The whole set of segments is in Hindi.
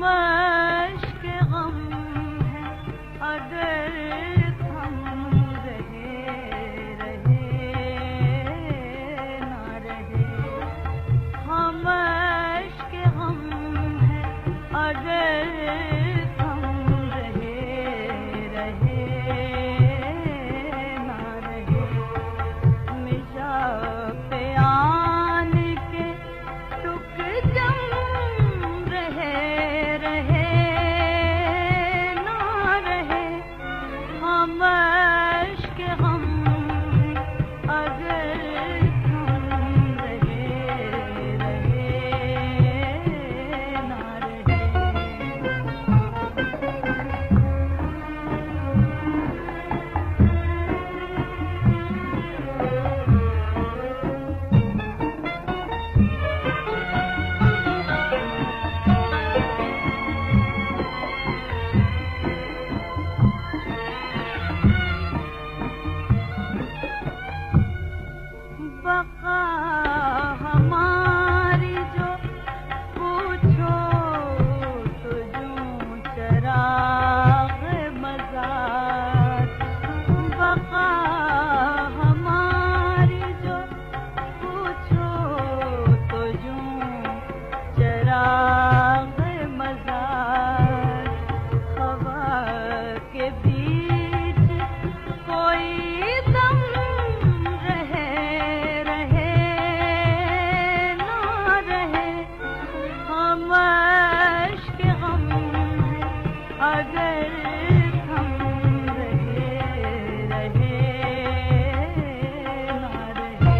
अश्क गम है अगर थम रहे ना रहे। हम अश्क गम है अगर थम रहे ना रहे। मिशा पे आन के टुक जम रहे ना रहे। हम अश्क गम अगर थम रहे ना रहे। बका हमारी जो पूछो तो यूं चराग़ मज़ार। बका हमारी जो पूछो तो यूं चराग़ मज़ार। हवा के बीच कोई दम रहे ना रहे। हम अश्क गम है अगर थम रहे ना रहे।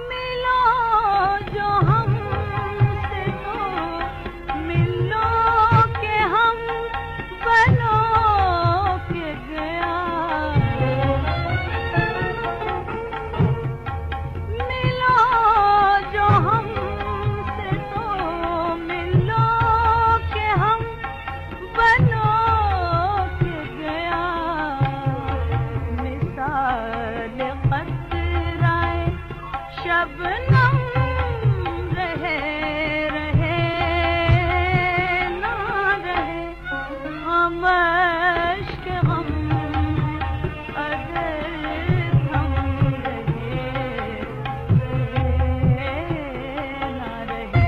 मिलो जो हमसे तो मिलो के हम बनो के गया। मिलो जो हमसे तो मिलो के हम बनो के गया। मिसाल क़तराए शबनम रहे ना रहे। हम अश्क गम है अगर थम रहे ना रहे।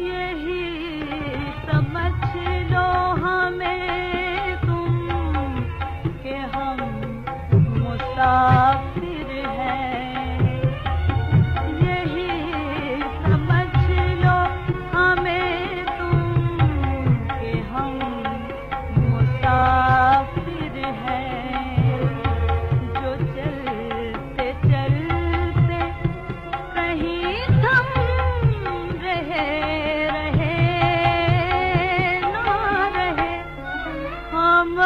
यही समझ लो हमें तुम कि हम मुसाफिर हैं। यही समझ लो हमें तुम कि हम मुसाफिर हैं। जो चलते चलते कहीं थम रहे ना रहे। हम